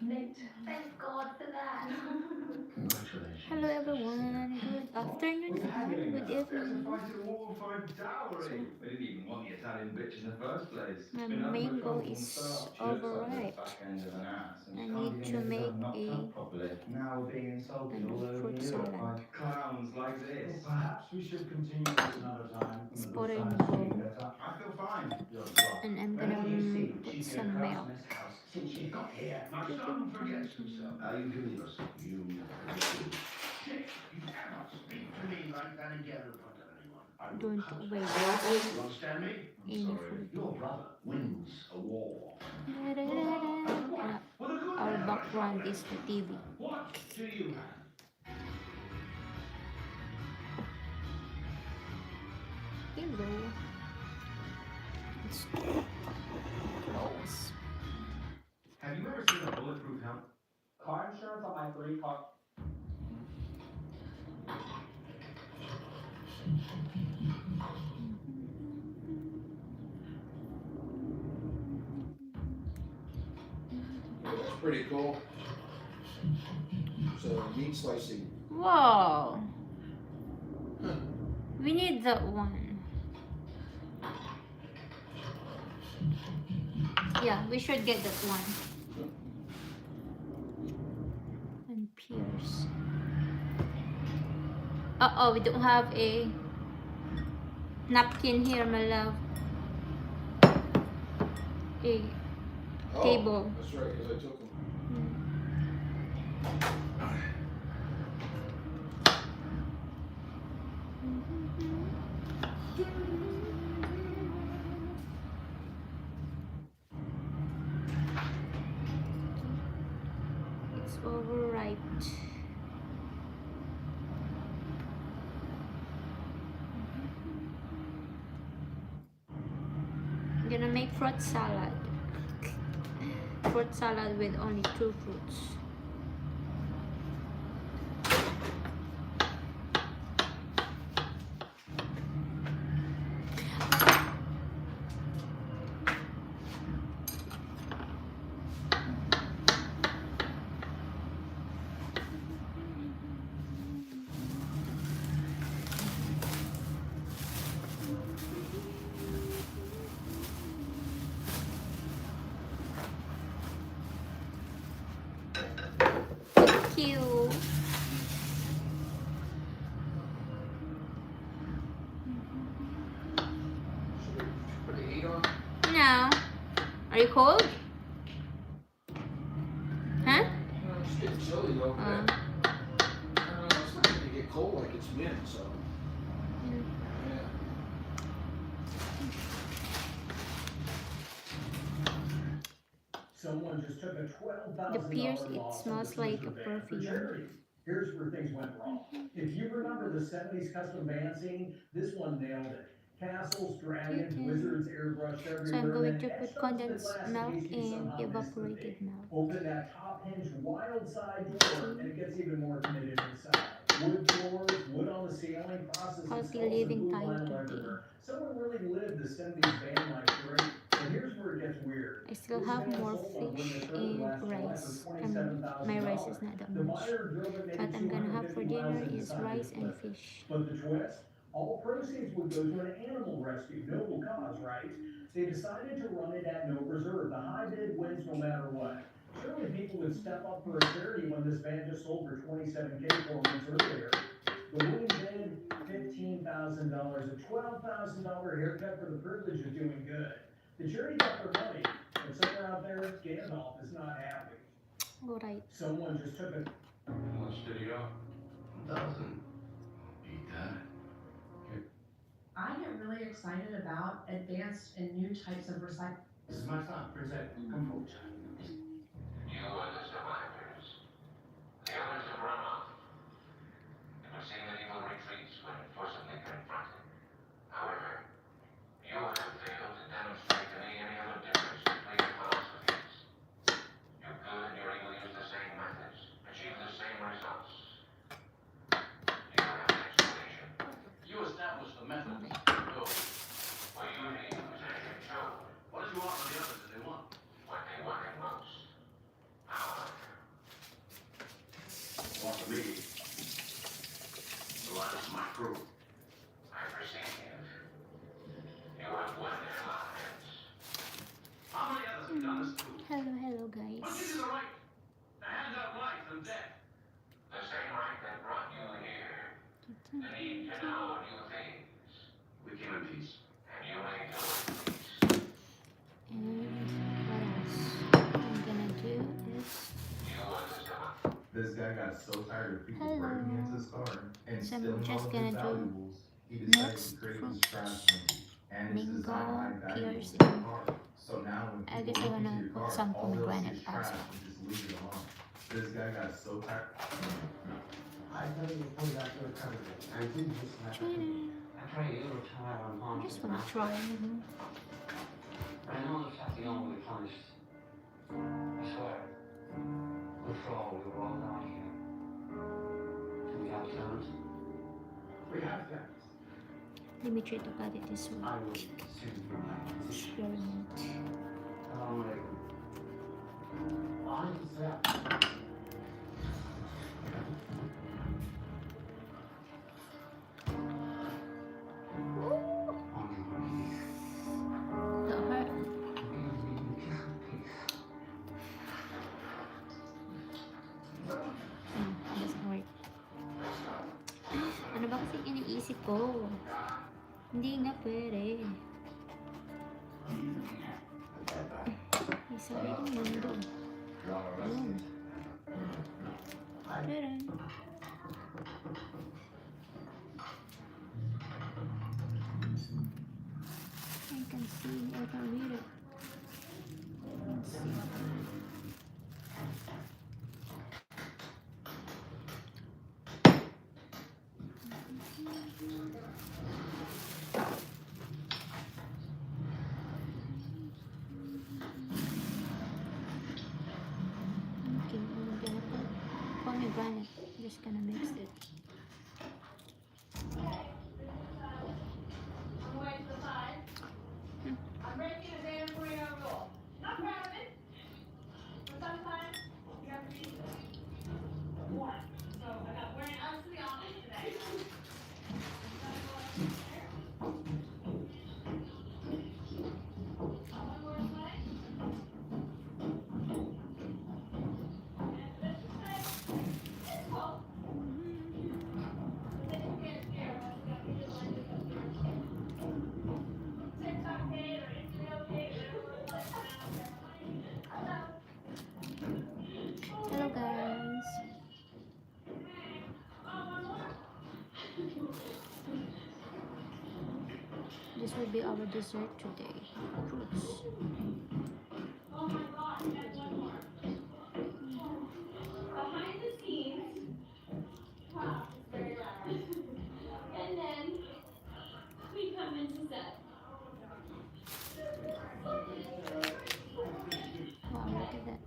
Nate, thank God for that. Congratulations. Hello everyone, good afternoon, good morning, good There's a evening. fight at war for a dowry. They didn't even want the Italian bitch in the first place. My It's been nothing but mango trouble from the is start. She looks like the overripe. back end of an ass and I just can't need even to get herself make knocked a up properly. Now we're being insulted all over fruit Europe salad. by clowns like this. Well, perhaps we should continue this another time when It's the good poured in times the are feeling bowl. better. I feel fine. You're drunk. And I'm Well, you gonna see, put she's been some a milk. craftsman's house since she got here. My son forgets himself. Unidos, you Shit, you cannot speak to me like that again in front of anyone. I will Don't cut. wait. You understand me? Any Sorry. food. Your brother wins a war. Our background is the TV. What do you have? Hello. It's close. Have you ever seen a bulletproof helmet? Car insurance on my 3 car. That's pretty cool. So meat slicing. Wow. We need that one. Yeah, we should get that one. And pears. Uh-oh, we don't have a napkin here, my love. A table. That's right, because I took them. It's overripe. I'm gonna make fruit salad. Fruit salad with only 2 fruits. Thank you. Should we put the heat on? No. Are you cold? Huh? It's getting chilly though. But I don't know, it's not going to get cold like it's been, so. Yeah. Someone just took a $12,000 The pears, it loss smells on the like a Twister van for perfume. charity. Here's where things went wrong. If you remember the 70s custom van scene, this one nailed it. Castles, dragons, wizards airbrushed everywhere. So I'm going and to then put etched onto the condensed glass in milk case you and somehow missed the evaporated thing. milk. Open that top hinge wild side door and it gets even more committed inside. Wood floors, wood on the ceiling, processing Healthy skulls and living blue time vinyl today. everywhere. Someone really lived the 70s van life great. And here's where it gets weird. I still This have van more sold on fish Witness Road and last July rice. for My rice is $27,000. not that The much. buyer drove it maybe What I'm gonna have for 250 miles dinner and is decided rice to and flip it. fish. But the twist? All proceeds would go to an animal rescue. Noble cause, right? They decided to run it at no reserve. The high bid wins no matter what. Surely people would step up for a charity when this van just sold for $27K 4 months earlier. The winning bid, $15,000, a $12,000 haircut for the privilege of doing good. The charity got their money, but somewhere out there, Gandalf is not happy. Alright. Someone just took a... Let's steady up. Doesn't beat that. I get really excited about advanced and new types of recycling. This is my son, Prince Ed. Come forward, child. You are the survivors. The others have run off. And we've seen that evil retreats when forcibly confronted. However, you have failed to demonstrate to me any other difference between your philosophies. Your good and your evil use the same methods, achieve the same results. You have an explanation. You established the method. Go. What you need was action show. What did you want from the others that they want? What they wanted most. Power. got so tired of people Hello. breaking into his car and So I'm stealing just all of gonna his do valuables, he decided next to create fruit. this trash movie. And it's Mango designed to hide valuables in piercing. your car. So now when I people guess I'm look into gonna your put car, some all they'll see pomegranate is trash also. and just leave it alone. This guy got so tired. I tell you, put that to a cover. I did just like Try I try a little time on I Hong just wanna try. But I know that's not the only way punished. I swear. Before all we were all down here. Do we have guns? We have that. Let me try to cut it this way. I would soon be my position. Experiment. I'm set. That hurt. It doesn't work. Ano ba kasing iniisip ko? Hindi nga pwede. May sariling mundo. Ayun. Tadaan. I can see, I can read it. Let's see. Okay, I'm gonna put pomegranate. Just gonna mix it. I'm breaking a damn 40-hour rule. Not proud of it, but sometimes you have to be one. So I got wearing out to the office today. One more way. And let's just say, it's cold. But then you get scared once you got to get like this. TikTok page or Instagram page, whatever it was, Hello guys. This will be our dessert today. Fruits. oh my god, and one more. Behind the scenes, wow, it's very loud. And then we come into set. Wow, look at that.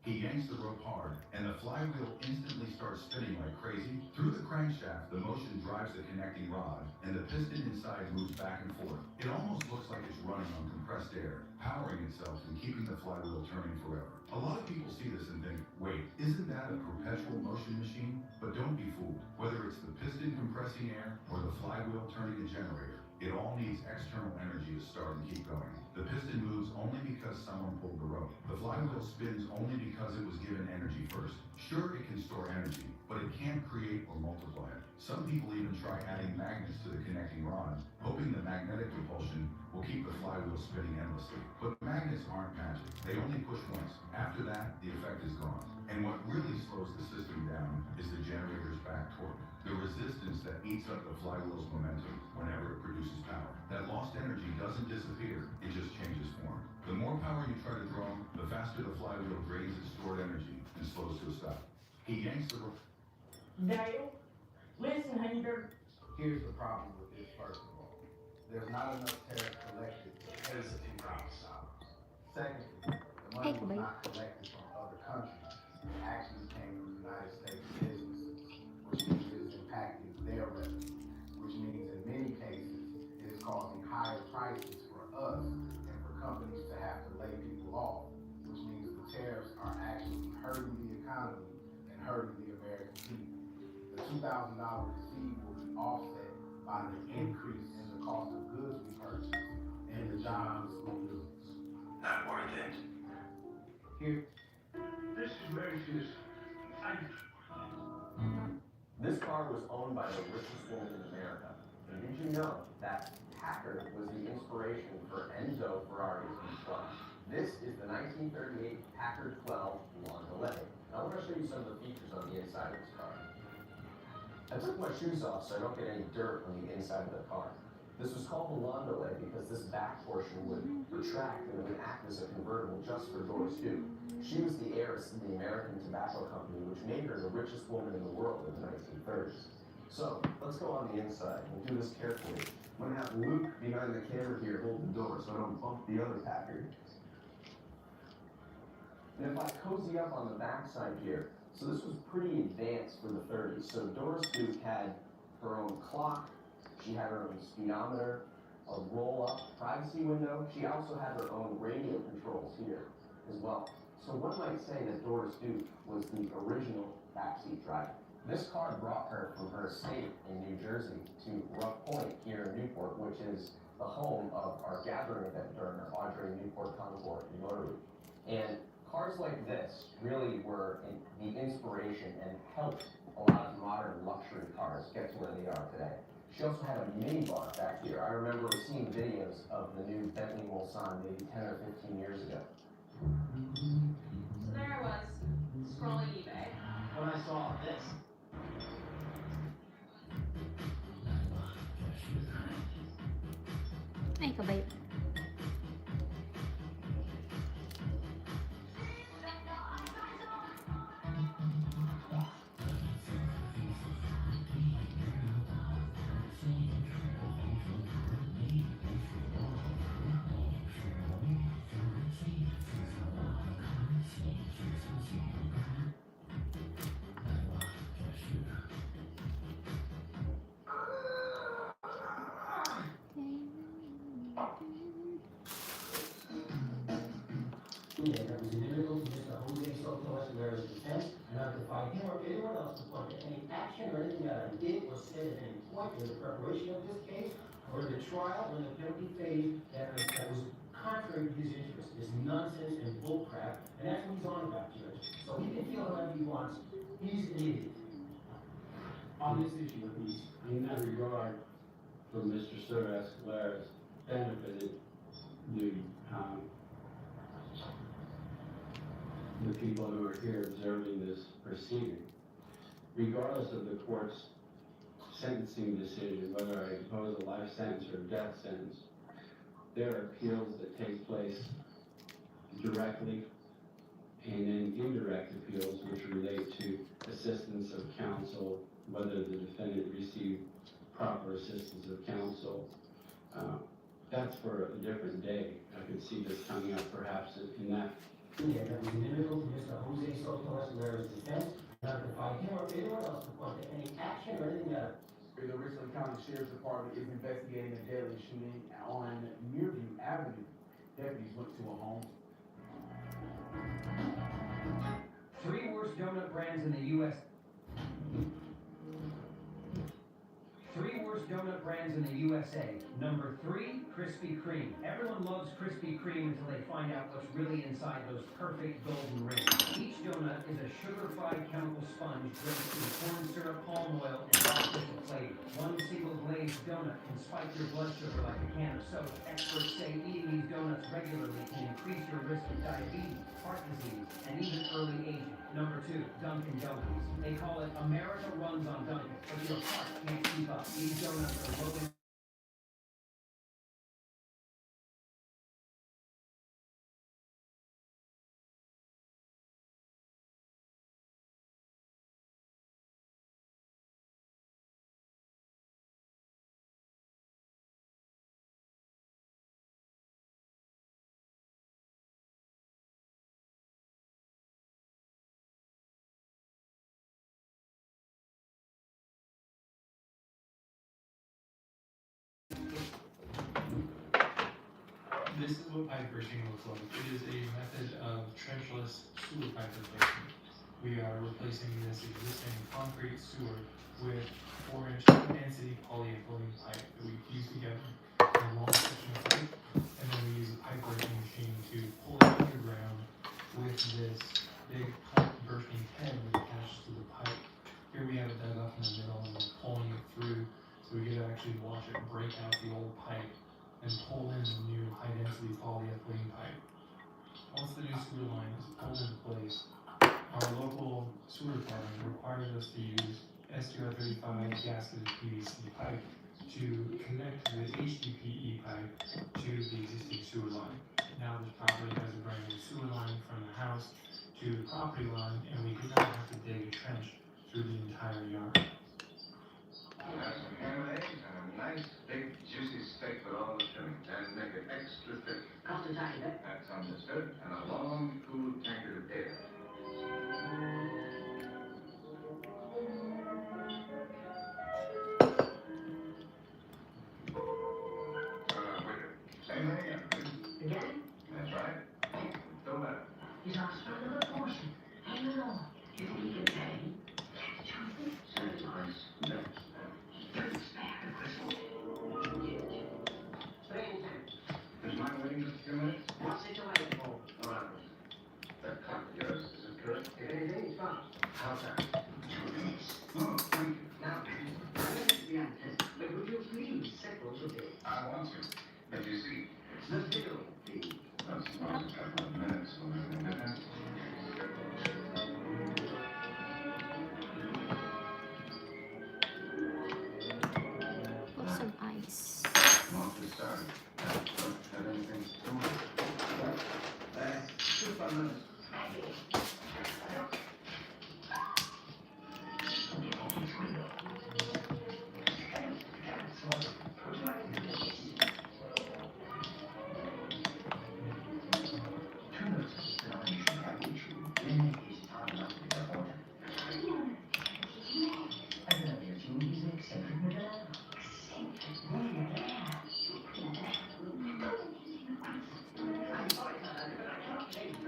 He yanks the rope hard, and the flywheel instantly starts spinning like crazy. Through the crankshaft, the motion drives the connecting rod, and the piston inside moves back and forth. It almost looks like it's running on compressed air, powering itself and keeping the flywheel turning forever. A lot of people see this and think, wait, isn't that a perpetual motion machine? But don't be fooled. Whether it's the piston compressing air or the flywheel turning a generator, it all needs external energy to start and keep going. The piston moves only because someone pulled the rope. The flywheel spins only because it was given energy first. Sure, it can store energy, but it can't create or multiply it. Some people even try adding magnets to the connecting rod, hoping the magnetic repulsion will keep the flywheel spinning endlessly. But magnets aren't magic. They only push once. After that, the effect is gone. And what really slows the system down is the generator's back torque, the resistance that eats up the flywheel's momentum whenever it produces power. That lost energy doesn't disappear, it just changes form. The more power you try to draw, the faster the flywheel drains its stored energy and slows to a stop. He yanks the rope. Dale, listen, Hunter. Here's the problem with this, first of all. There's not enough tariff collected to pay the $2,000. Secondly, the money was not collected from other countries. It actually came from United States businesses, which means it is impacting their revenue, which means in many cases, it is causing higher prices for us and for companies to have to lay people off, which means the tariffs are actually hurting the economy and hurting the American people. The $2,000 receipt will be offset by the increase in the cost of goods we purchase and the jobs we lose. Not worth it. Here, This is very serious. This car was owned by the richest woman in America. And did you know that Packard was the inspiration for Enzo Ferrari's new truck? This is the 1938 Packard 12 Lawn Delay. I want to show you some of the features on the inside of this car. I took my shoes off so I don't get any dirt on the inside of the car. This was called the landaulet because this back portion would retract and it would act as a convertible just for Doris Duke. She was the heiress of the American Tobacco Company, which made her the richest woman in the world in the 1930s. So, let's go on the inside. We'll do this carefully. I'm going to have Luke behind the camera here hold the door so I don't bump the other Packard. And if I cozy up on the backside here, so this was pretty advanced for the 30s. So Doris Duke had her own clock, she had her own speedometer, a roll-up privacy window. She also had her own radio controls here as well. So one might say that Doris Duke was the original backseat driver. This car brought her from her estate in New Jersey to Rough Point here in Newport, which is the home of our gathering event during our Audrey Newport Concours in Rotary. And cars like this really were the inspiration and helped a lot of modern luxury cars get to where they are today. She also had a minibar back here. I remember seeing videos of the new Bentley Mulsanne maybe 10 or 15 years ago. So there I was, scrolling eBay, when I saw this. Ay, kabayo. That was inimical to Mr. Jose Soto's Rivera's defense, and not to find him or anyone else to point to any action or anything that I did or said at any point in the preparation of this case or the trial or in the penalty phase that was contrary to his interest. It's nonsense and bullcrap, and that's what he's on about, Judge. So he can feel however he wants. He's an idiot. On this issue, he's in that regard, for Mr. Soto Escalera's benefited the people who are here observing this proceeding. Regardless of the court's sentencing decision, whether I impose a life sentence or a death sentence, there are appeals that take place directly and then indirect appeals which relate to assistance of counsel, whether the defendant received proper assistance of counsel. That's for a different day. I could see this coming up perhaps in that. That was inimical to Mr. Jose Soto's Rivera's defense, not to find him or anyone else to point to any action or anything that The Richland County Sheriff's Department is investigating a deadly shooting on Muirview Avenue. Deputies went to a home. 3 worst donut brands in the U.S. 3 worst donut brands in the USA. Number 3, Krispy Kreme. Everyone loves Krispy Kreme until they find out what's really inside those perfect golden rings. Each donut is a sugar-fried chemical sponge drenched in corn syrup, palm oil, and artificial flavor. One single glazed donut can spike your blood sugar like a can of soda. Experts say eating these donuts regularly can increase your risk of diabetes, heart disease, and even early aging. Number 2, Dunkin' Donuts. They call it America runs on Dunkin', but your heart can't keep up. These donuts are low in This is what pipe bursting looks like. It is a method of trenchless sewer pipe replacement. We are replacing this existing concrete sewer with 4-inch density polyethylene pipe that we fuse together in a long section of pipe, and then we use a pipe bursting machine to pull it underground with this big pipe bursting head that attaches to the pipe. Here we have it dug up in the middle and we're pulling it through so we get to actually watch it break out the old pipe and pull in the new high-density polyethylene pipe. Once the new sewer line is pulled into place, our local sewer department requires us to use STR-35 gasketed PVC pipe to connect the HDPE pipe to the existing sewer line. Now this property has a brand new sewer line from the house to the property line, and we did not have to dig a trench through the entire yard. We'll have some ham and eggs and a nice big juicy steak with all the trimmings and make it extra thick. Cost a tiny bit. That's understood. And a long, cool tankard of ale. Waiter. Same thing again, please. Again? That's right. Don't matter. He's our special portion. Hang it on. You think he can pay? Serves nice. Brings back a Christmas. Is mine waiting just a few minutes? What's it waiting for? All right. That clock of yours, is it correct? If anything, it's fine. How's that? 2 minutes. Oh, thank you. Now, I don't want to be unpleasant, but would you please settle a bit? I want to. But you see, The bill, please. that's not a couple of minutes when I'm in business. Put some ice. Want to start? Don't have anything to do with it. Just 5 minutes.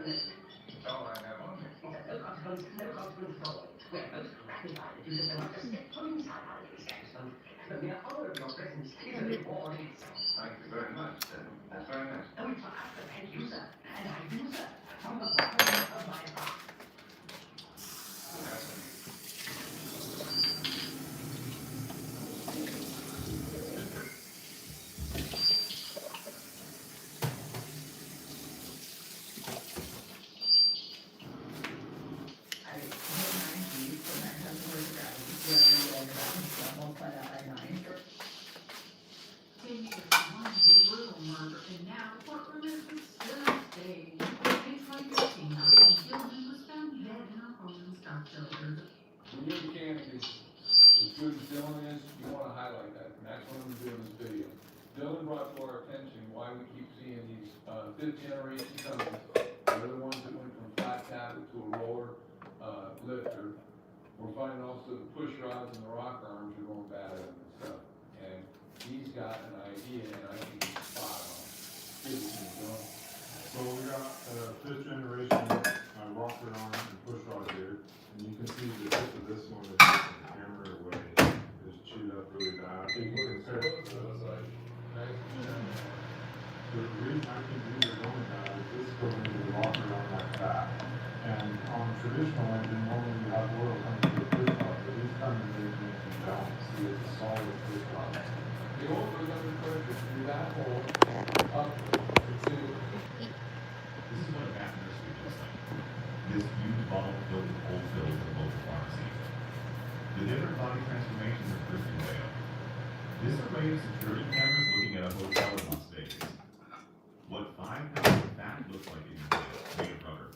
That's all I have on me. No consequence at all. We're both gratified that you have not just stepped on inside our establishment. The mere honor of your presence is a reward in itself. Thank you very much. That's very nice. And we try to thank you, sir, and I do, sir, from the bottom of my heart. When you're a mechanic as good as Dylan is, you want to highlight that, and that's what I'm doing this video. Dylan brought to our attention why we keep seeing these fifth generation companies. They're the ones that went from flat tablet to a roller lifter. We're finding also the push rods and the rock arms are going bad and stuff. And he's got an idea, and I think he's spot on. Give it to me, Dylan. So we got fifth generation rocker arm and push rod here, and you can see the tip of this one is taking the camera away. It's chewed up really bad. You can compare it to the side. The reason I think these are going bad is this is going into the rocker arm like that. And on a traditional engine, normally you have oil coming through the push rod, but these come in the balance. See, it's a solid push rod. The old was under pressure through that hole up to. This is what a vat nursery looks like. This huge bottle filled with old fills of local pharmacies. The different body transformations of Christian Whale. This array of security cameras looking at a hotel in Las Vegas. What 5 pounds of fat looks like in your face, made of rubber.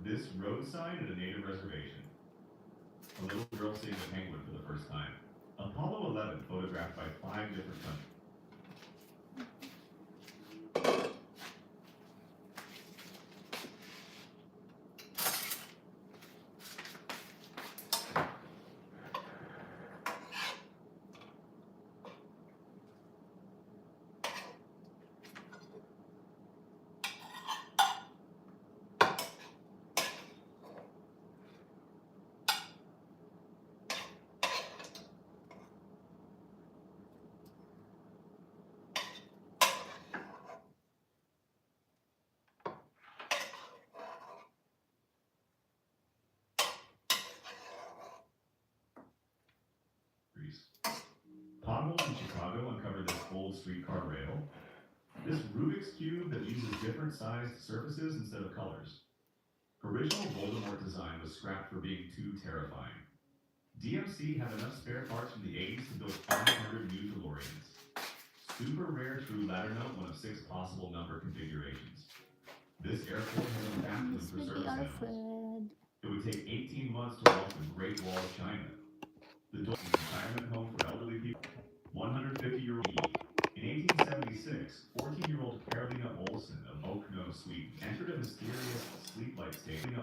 This roadside at a native reservation. A little girl seeing a penguin for the first time. Apollo 11 photographed by 5 different countries. Potholes in Chicago uncovered this old streetcar rail. This Rubik's Cube that uses different sized surfaces instead of colors. Original Voldemort design was scrapped for being too terrifying. DMC had enough spare parts from the 80s to build 500 new DeLoreans. Super rare true ladder note, one of 6 possible number configurations. This airport has a bathroom Miss for with the service animals. Alfred. It would take 18 months to walk the Great Wall of China. The door is a retirement home for elderly people. 150-year-old In 1876, 14-year-old Carolina Olsen of Okno, Sweden, entered a mysterious sleep-like state. That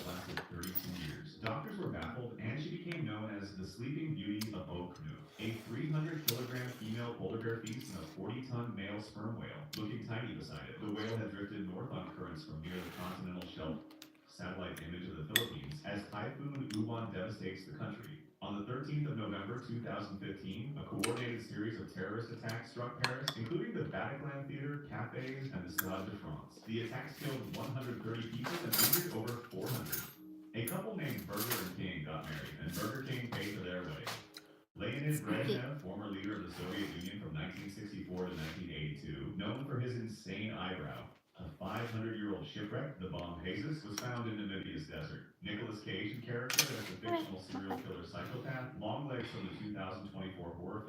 lasted 32 years. Doctors were baffled, and she became known as the Sleeping Beauty of Okno, a 300-kilogram female polar bear feast and a 40-ton male sperm whale, looking tiny beside it. The whale had drifted north on currents from near the continental shelf. Satellite image of the Philippines as Typhoon Uwan devastates the country. On the 13th of November 2015, a coordinated series of terrorist attacks struck Paris, including the Bataclan Theater, cafes, and the Stade de France. The attacks killed 130 people and injured over 400. A couple named Burger and King got married, and Burger King paid for their wedding. Leonid Brezhnev, former leader of the Soviet Union from 1964 to 1982, known for his insane eyebrow. A 500-year-old shipwreck, the bomb Jesus, was found in Namibia's desert. Nicolas Cage in character as the fictional serial killer psychopath, Longlegs from the 2024 horror film